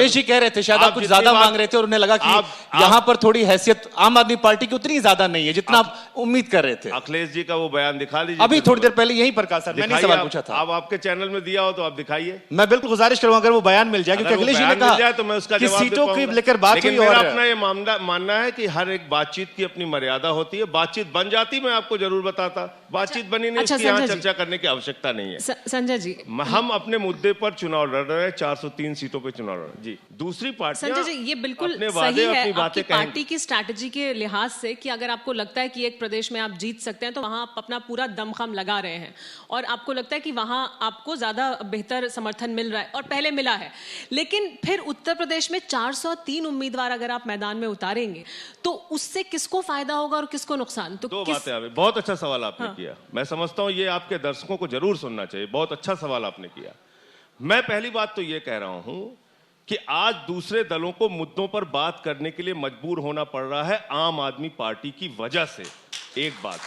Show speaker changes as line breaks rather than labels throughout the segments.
अखिलेश जी कह रहे थे शायद आप कुछ ज्यादा मांग रहे थे और उन्हें लगा कि यहाँ पर थोड़ी हैसियत आम आदमी पार्टी की उतनी ज्यादा नहीं है जितना आप उम्मीद कर रहे थे।
अखिलेश जी का वो बयान दिखा लीजिए।
अभी थोड़ी देर पहले यहीं पर कहा सर, मैंने सवाल पूछा था।
आप आपके चैनल में दिया हो तो आप दिखाइए।
मैं बिल्कुल गुजारिश करूंगा अगर वो बयान मिल जाए, क्योंकि अखिलेश जी ने कहा
तो मैं उसका
कि
जवाब
सीटों की लेकर बात हुई और
अपना ये मानना है कि हर एक बातचीत की अपनी मर्यादा होती है। बातचीत बन जाती मैं आपको जरूर बताता, बातचीत बनी नहीं, उसकी यहाँ चर्चा करने की आवश्यकता नहीं है।
संजय जी,
हम अपने मुद्दे पर चुनाव लड़ रहे हैं, 403 सीटों पे चुनाव लड़ रहे हैं जी। दूसरी पार्टी
संजय जी ये बिल्कुल सही है आपकी पार्टी की स्ट्रैटेजी के लिहाज से कि अगर आपको लगता है कि एक प्रदेश में आप जीत सकते हैं तो वहां आप अपना पूरा दमखम लगा रहे हैं और आपको लगता है कि वहां आपको ज्यादा बेहतर समर्थन मिल रहा है और पहले मिला है। लेकिन फिर उत्तर प्रदेश में 403 उम्मीदवार अगर आप मैदान में उतारेंगे तो उससे किसको फायदा होगा और किसको नुकसान? तो
दो बातें। बहुत अच्छा सवाल आपने किया, मैं समझता हूं ये आपके दर्शकों को जरूर सुनना चाहिए। बहुत अच्छा सवाल आपने किया। मैं पहली बात तो ये कह रहा हूं कि आज दूसरे दलों को मुद्दों पर बात करने के लिए मजबूर होना पड़ रहा है आम आदमी पार्टी की वजह से, एक बात।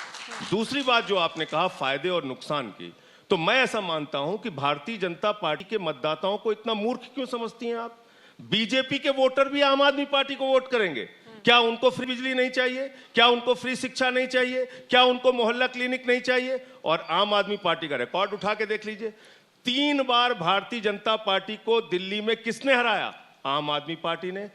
दूसरी बात जो आपने कहा फायदे और नुकसान की, तो मैं ऐसा मानता हूं कि भारतीय जनता पार्टी के मतदाताओं को इतना मूर्ख क्यों समझती हैं आप? बीजेपी के वोटर भी आम आदमी पार्टी को वोट करेंगे। क्या उनको फ्री बिजली नहीं चाहिए? क्या उनको फ्री शिक्षा नहीं चाहिए? क्या उनको मोहल्ला क्लिनिक नहीं चाहिए? और आम आदमी पार्टी का रिकॉर्ड उठा के देख लीजिए, 3 बार भारतीय जनता पार्टी को दिल्ली में किसने हराया? आम आदमी पार्टी ने।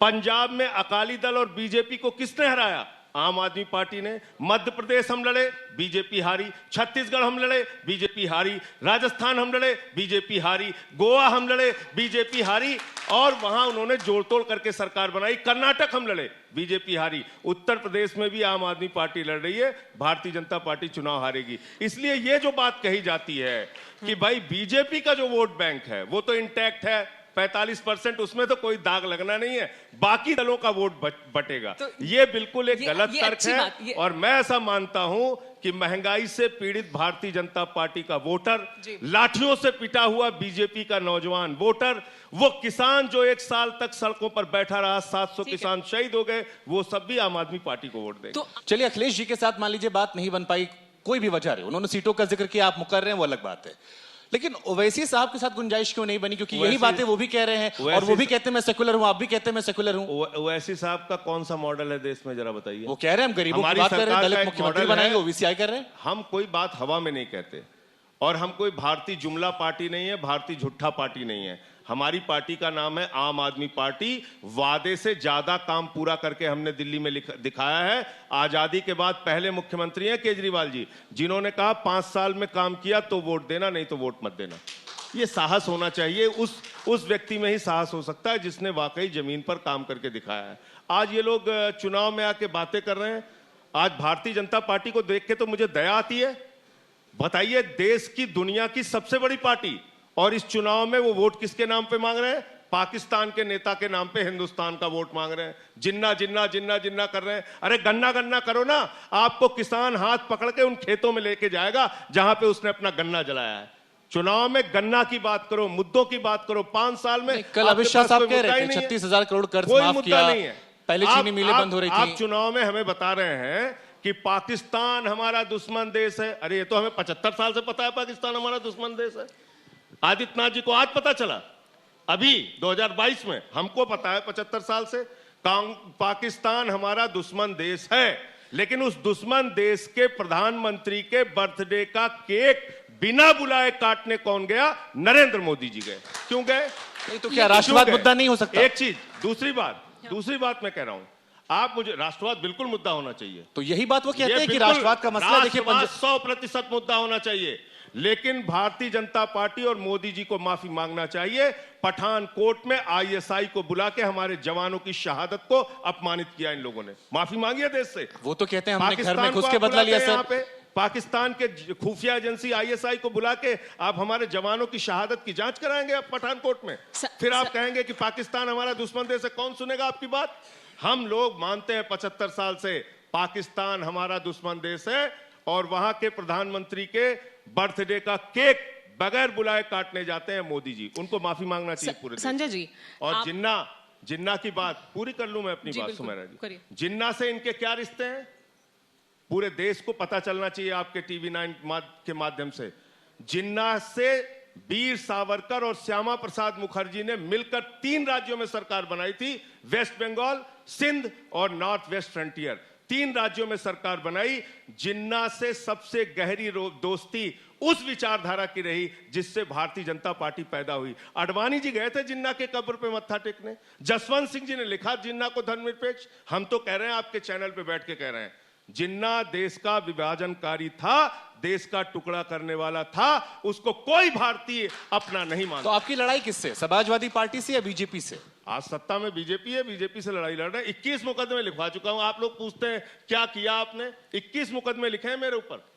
पंजाब में अकाली दल और बीजेपी को किसने हराया? आम आदमी पार्टी ने। मध्य प्रदेश हम लड़े, बीजेपी हारी। छत्तीसगढ़ हम लड़े, बीजेपी हारी। राजस्थान हम लड़े, बीजेपी हारी। गोवा हम लड़े, बीजेपी हारी और वहां उन्होंने जोड़ तोड़ करके सरकार बनाई। कर्नाटक हम लड़े, बीजेपी हारी। उत्तर प्रदेश में भी आम आदमी पार्टी लड़ रही है, भारतीय जनता पार्टी चुनाव हारेगी। इसलिए ये जो बात कही जाती है कि भाई बीजेपी का जो वोट बैंक है वो तो इंटैक्ट है, 45%, उसमें तो कोई दाग लगना नहीं है, बाकी दलों का वोट बटेगा। तो ये बिल्कुल एक गलत तर्क है। और मैं ऐसा मानता हूं कि महंगाई से पीड़ित भारतीय जनता पार्टी का वोटर, लाठियों से पिटा हुआ बीजेपी का नौजवान वोटर, वो किसान जो 1 साल तक सड़कों पर बैठा रहा, 700 किसान शहीद हो गए, वो सब भी आम आदमी पार्टी को वोट देंगे।
तो चलिए अखिलेश जी के साथ मान लीजिए बात नहीं बन पाई, कोई भी वजह रही, उन्होंने सीटों का जिक्र किया, आप मुकर रहे हैं, वो अलग बात है। लेकिन ओवैसी साहब के साथ गुंजाइश क्यों नहीं बनी? क्योंकि यही बातें वो भी कह रहे हैं और वो भी कहते हैं मैं सेकुलर हूं, आप भी कहते हैं मैं सेकुलर हूं।
ओवैसी साहब का कौन सा मॉडल है देश में, जरा बताइए।
वो कह रहे हैं हम गरीबों की बात कर रहे हैं, दलित मुख्यमंत्री बनाएंगे, ओबीसी कर रहे हैं।
हम कोई बात हवा में नहीं कहते और हम कोई भारतीय जुमला पार्टी नहीं है, भारतीय झूठा पार्टी नहीं है। हमारी पार्टी का नाम है आम आदमी पार्टी। वादे से ज्यादा काम पूरा करके हमने दिल्ली में दिखाया है। आजादी के बाद पहले मुख्यमंत्री हैं केजरीवाल जी, जिन्होंने कहा 5 साल में काम किया तो वोट देना, नहीं तो वोट मत देना। ये साहस होना चाहिए, उस व्यक्ति में ही साहस हो सकता है जिसने वाकई जमीन पर काम करके दिखाया है। आज ये लोग चुनाव में आके बातें कर रहे हैं। आज भारतीय जनता पार्टी को देख के तो मुझे दया आती है। बताइए, देश की दुनिया की सबसे बड़ी पार्टी, और इस चुनाव में वो वोट किसके नाम पे मांग रहे हैं? पाकिस्तान के नेता के नाम पे हिंदुस्तान का वोट मांग रहे हैं। जिन्ना जिन्ना जिन्ना जिन्ना कर रहे हैं। अरे गन्ना गन्ना करो ना, आपको किसान हाथ पकड़ के उन खेतों में लेके जाएगा जहां पे उसने अपना गन्ना जलाया है। चुनाव में गन्ना की बात करो, मुद्दों की बात करो। 5 साल में
कल अमित शाह साहब कह रहे थे 36,000 करोड़ कर्ज माफ किया,
नहीं है।
पहले चीनी मिलें बंद हो रही थी।
आप चुनाव में हमें बता रहे हैं कि पाकिस्तान हमारा दुश्मन देश है। अरे ये तो हमें 75 साल से पता है पाकिस्तान हमारा दुश्मन देश है। आदित्यनाथ जी को आज पता चला, अभी 2022 में। हमको पता है 75 साल से पाकिस्तान हमारा दुश्मन देश है। लेकिन उस दुश्मन देश के प्रधानमंत्री के बर्थडे का केक बिना बुलाए काटने कौन गया? नरेंद्र मोदी जी गए। क्यों गए?
नहीं तो क्या राष्ट्रवाद मुद्दा नहीं हो सकता?
एक चीज, दूसरी बात मैं कह रहा हूं, आप मुझे, राष्ट्रवाद बिल्कुल मुद्दा होना चाहिए।
तो यही बात वो कहते हैं कि राष्ट्रवाद का मसला देखिए
100% मुद्दा होना चाहिए। लेकिन भारतीय जनता पार्टी और मोदी जी को माफी मांगना चाहिए। पठानकोट में आईएसआई को बुला के हमारे जवानों की शहादत को अपमानित किया इन लोगों ने। माफी मांगी है देश से।
वो तो कहते हैं हमने घर में घुस के बदला लिया सर।
पाकिस्तान के खुफिया एजेंसी आईएसआई को बुला के आप हमारे जवानों की शहादत की जांच कराएंगे आप पठानकोट में। फिर आप कहेंगे कि पाकिस्तान हमारा दुश्मन देश है। कौन सुनेगा आपकी बात? हम लोग मानते हैं 75 साल से पाकिस्तान हमारा दुश्मन देश है और वहां के प्रधानमंत्री के बर्थडे का केक बगैर बुलाए काटने जाते हैं मोदी जी। उनको माफी मांगना चाहिए पूरे
संजय जी।
और जिन्ना की बात पूरी कर लूं मैं अपनी बात, सुमेरा जी। जिन्ना से इनके क्या रिश्ते हैं पूरे देश को पता चलना चाहिए आपके टीवी 9 के माध्यम से। जिन्ना से वीर सावरकर और श्यामा प्रसाद मुखर्जी ने मिलकर 3 राज्यों में सरकार बनाई थी, वेस्ट बंगाल, सिंध और नॉर्थ वेस्ट फ्रंटियर। 3 राज्यों में सरकार बनाई। जिन्ना से सबसे गहरी दोस्ती उस विचारधारा की रही जिससे भारतीय जनता पार्टी पैदा हुई। आडवाणी जी गए थे जिन्ना के कब्र पे मत्था टेकने। जसवंत सिंह जी ने लिखा जिन्ना को धर्मनिरपेक्ष। हम तो कह रहे हैं, आपके चैनल पे बैठ के कह रहे हैं, जिन्ना देश का विभाजनकारी था, देश का टुकड़ा करने वाला था, उसको कोई भारतीय अपना नहीं मानता।
तो आपकी लड़ाई किससे, समाजवादी पार्टी से या बीजेपी से?
आज सत्ता में बीजेपी है, बीजेपी से लड़ाई लड़ रहे हैं। 21 मुकदमे लिखवा चुका हूं। आप लोग पूछते हैं क्या किया आपने? 21 मुकदमे लिखे हैं मेरे ऊपर।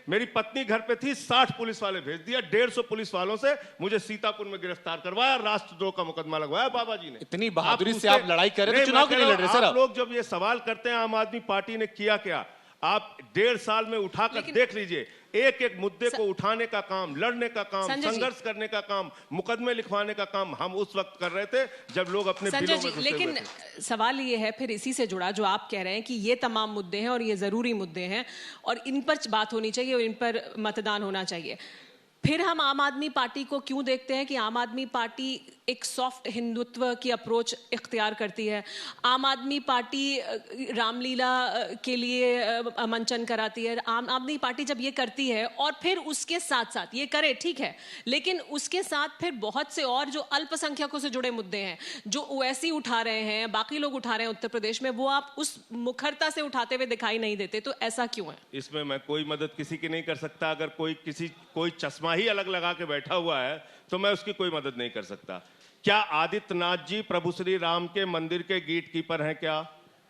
मेरी पत्नी घर पे थी, 60 पुलिस वाले भेज दिया। 150 पुलिस वालों से मुझे सीतापुर में गिरफ्तार करवाया, राष्ट्रद्रोह का मुकदमा लगवाया बाबा जी ने।
इतनी बहादुरी से आप लड़ाई कर रहे हैं, चुनाव क्यों नहीं लड़ रहे सर?
आप लोग जब ये सवाल करते हैं आम आदमी पार्टी ने किया क्या, आप 1.5 साल में उठाकर देख लीजिए। एक एक मुद्दे को उठाने का काम, लड़ने का काम, संघर्ष करने का काम, मुकदमे लिखवाने का काम हम उस वक्त कर रहे थे जब लोग अपने दिलों में घुसे हुए थे।
लेकिन सवाल ये है फिर इसी से जुड़ा, जो आप कह रहे हैं कि ये तमाम मुद्दे हैं और ये जरूरी मुद्दे हैं और इन पर बात होनी चाहिए और इन पर मतदान होना चाहिए, फिर हम आम आदमी पार्टी को क्यों देखते हैं कि आम आदमी पार्टी एक सॉफ्ट हिंदुत्व की अप्रोच इख्तियार करती है? आम आदमी पार्टी रामलीला के लिए मंचन कराती है। आम आदमी पार्टी जब ये करती है और फिर उसके साथ साथ ये करे, ठीक है, लेकिन उसके साथ फिर बहुत से और जो अल्पसंख्यकों से जुड़े मुद्दे हैं जो ओवैसी उठा रहे हैं, बाकी लोग उठा रहे हैं उत्तर प्रदेश में, वो आप उस मुखरता से उठाते हुए दिखाई नहीं देते। तो ऐसा क्यों है?
इसमें मैं कोई मदद किसी की नहीं कर सकता। अगर कोई चश्मा ही अलग लगा के बैठा हुआ है तो मैं उसकी कोई मदद नहीं कर सकता। क्या आदित्यनाथ जी प्रभु श्री राम के मंदिर के गेट कीपर हैं? क्या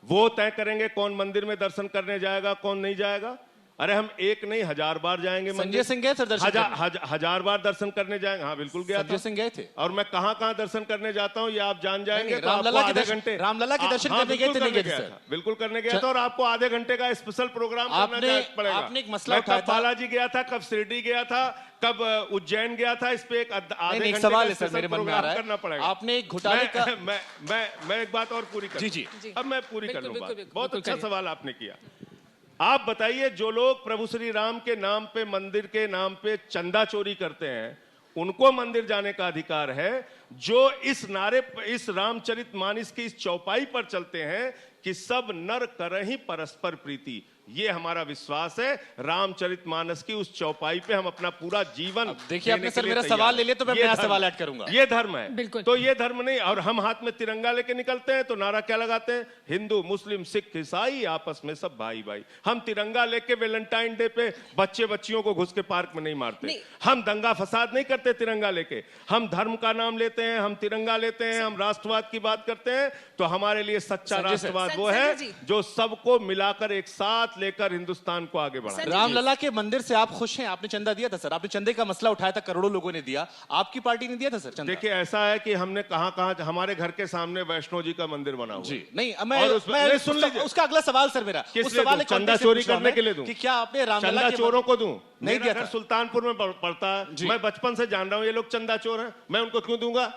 वो तय करेंगे कौन मंदिर में दर्शन करने जाएगा, कौन नहीं जाएगा? अरे हम एक नहीं 1000 बार जाएंगे।
संजय सिंह गए थे दर्शन करने?
1000 बार दर्शन करने जाएंगे। हाँ बिल्कुल गया था।
संजय सिंह गए थे।
और मैं कहाँ दर्शन करने जाता हूँ ये आप जान जाएंगे।
रामलला के दर्शन, रामलला के दर्शन करने गए थे, नहीं गए थे सर?
बिल्कुल करने गया था। और आपको आधे घंटे का स्पेशल प्रोग्राम करना पड़ेगा।
आपने एक मसला उठाया था,
कब बालाजी गया था, कब शिरडी गया था, कब उज्जैन गया था, इस पे एक आधे घंटे
सवाल
का
है सर मेरे मन में आ रहा है,
करना पड़ेगा।
आपने एक घोटाले का
मैं एक बात और पूरी कर,
जी
अब मैं पूरी कर लूं बात। बहुत अच्छा सवाल आपने किया। आप बताइए, जो लोग प्रभु श्री राम के नाम पे, मंदिर के नाम पे चंदा चोरी करते हैं, उनको मंदिर जाने का अधिकार है। जो इस रामचरितमानस की इस चौपाई पर चलते हैं कि सब नर करहि परस्पर प्रीति, ये हमारा विश्वास है। रामचरितमानस की उस चौपाई पे हम अपना पूरा जीवन,
देखिए आपने सर मेरा सवाल ले लिया तो मैं नया सवाल ऐड करूंगा।
ये धर्म है,
बिल्कुल।
तो ये धर्म नहीं। और हम हाथ में तिरंगा लेके निकलते हैं तो नारा क्या लगाते हैं? हिंदू, मुस्लिम, सिख, ईसाई आपस में सब भाई भाई। हम तिरंगा लेके वैलेंटाइन डे पे बच्चियों को घुस के पार्क में नहीं मारते। हम दंगा फसाद नहीं करते तिरंगा लेके। हम धर्म का नाम लेते हैं, हम तिरंगा लेते हैं, हम राष्ट्रवाद की बात करते हैं। तो हमारे लिए सच्चा राष्ट्रवाद वो है जो सबको मिलाकर एक साथ लेकर हिंदुस्तान को आगे बढ़ाए।
रामलला के मंदिर से आप खुश हैं? आपने चंदा दिया था सर, आपने चंदे का मसला उठाया था, करोड़ों लोगों ने दिया, आपकी पार्टी ने दिया था सर चंदा?
देखिए ऐसा है कि हमने कहां हमारे घर के सामने वैष्णो जी का मंदिर बना हुआ
जी नहीं, मैं सुन लीजिए उसका अगला सवाल सर मेरा।
उस सवाल चंदा चोरी करने के लिए दूं
कि क्या आपने रामलला
चंदा चोरों को दूं?
नहीं दिया था।
सुल्तानपुर में पड़ता है, मैं बचपन से जान रहा हूं ये लोग चंदा चोर हैं, मैं उनको क्यों दूंगा?